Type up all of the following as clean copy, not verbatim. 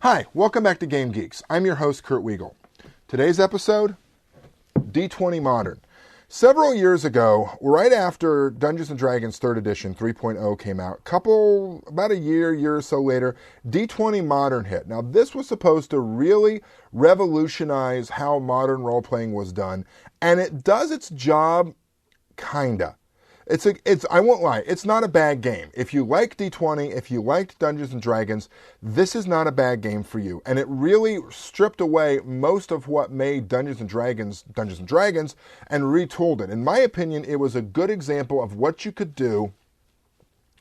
Hi, welcome back to Game Geeks. I'm your host, Kurt Weigel. Today's episode, D20 Modern. Several years ago, right after Dungeons & Dragons 3rd Edition 3.0 came out, about a year or so later, D20 Modern hit. Now, this was supposed to really revolutionize how modern role-playing was done, and it does its job, kinda. I won't lie, it's not a bad game. If you like D20, if you liked Dungeons & Dragons, this is not a bad game for you. And it really stripped away most of what made Dungeons & Dragons and retooled it. In my opinion, it was a good example of what you could do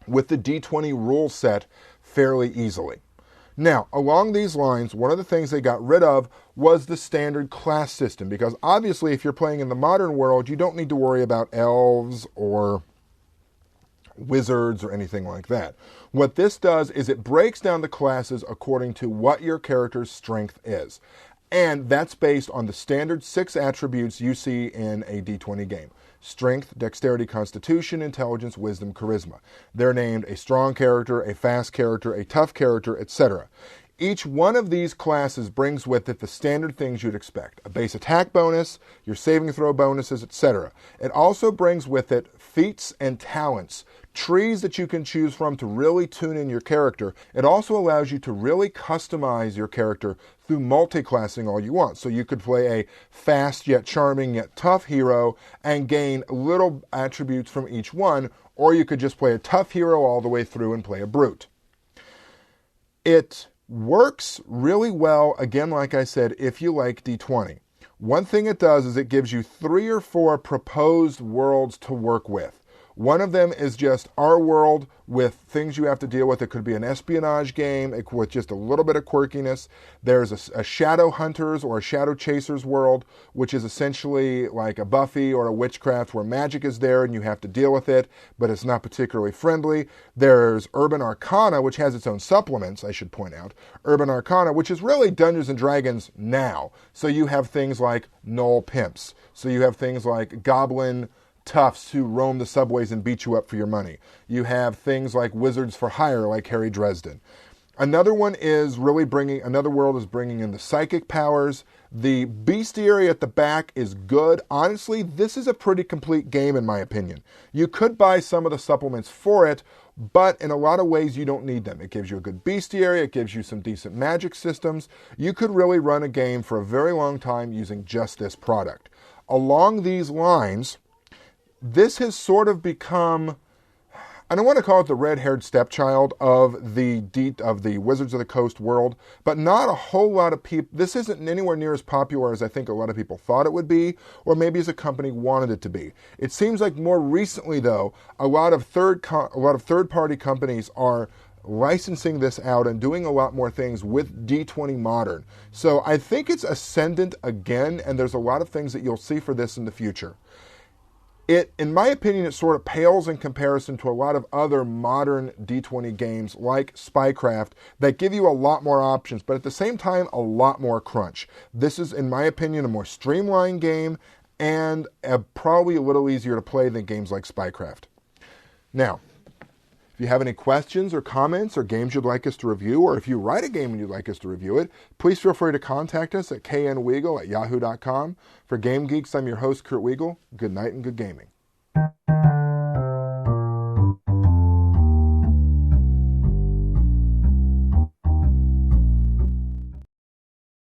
with the D20 rule set fairly easily. Now, along these lines, one of the things they got rid of was the standard class system, because obviously if you're playing in the modern world, you don't need to worry about elves or wizards or anything like that. What this does is it breaks down the classes according to what your character's strength is. And that's based on the standard 6 attributes you see in a D20 game. Strength, dexterity, constitution, intelligence, wisdom, charisma. They're named a strong character, a fast character, a tough character, etc. Each one of these classes brings with it the standard things you'd expect. A base attack bonus, your saving throw bonuses, etc. It also brings with it feats and talents, trees that you can choose from to really tune in your character. It also allows you to really customize your character through multi-classing all you want. So you could play a fast yet charming yet tough hero and gain little attributes from each one, or you could just play a tough hero all the way through and play a brute. It works really well, again, like I said, if you like D20. One thing it does is it gives you 3 or 4 proposed worlds to work with. One of them is just our world with things you have to deal with. It could be an espionage game with just a little bit of quirkiness. There's a Shadow Hunters or a Shadow Chasers world, which is essentially like a Buffy or a Witchcraft where magic is there and you have to deal with it, but it's not particularly friendly. There's Urban Arcana, which has its own supplements, I should point out. Urban Arcana, which is really Dungeons & Dragons now. So you have things like Gnoll Pimps. So you have things like Goblin toughs who roam the subways and beat you up for your money. You have things like Wizards for Hire, like Harry Dresden. Another world is bringing in the psychic powers. The bestiary at the back is good. Honestly, this is a pretty complete game in my opinion. You could buy some of the supplements for it, but in a lot of ways you don't need them. It gives you a good bestiary, it gives you some decent magic systems. You could really run a game for a very long time using just this product. Along these lines, this has sort of become, I don't want to call it the red-haired stepchild of the Wizards of the Coast world, but not a whole lot of people. This isn't anywhere near as popular as I think a lot of people thought it would be, or maybe as a company wanted it to be. It seems like more recently, though, a lot of third-party companies are licensing this out and doing a lot more things with D20 Modern. So I think it's ascendant again, and there's a lot of things that you'll see for this in the future. In my opinion, it sort of pales in comparison to a lot of other modern D20 games like Spycraft that give you a lot more options, but at the same time, a lot more crunch. This is, in my opinion, a more streamlined game and probably a little easier to play than games like Spycraft. Now, if you have any questions or comments or games you'd like us to review, or if you write a game and you'd like us to review it, please feel free to contact us at knweigel@yahoo.com. For Game Geeks, I'm your host, Kurt Weigel. Good night and good gaming.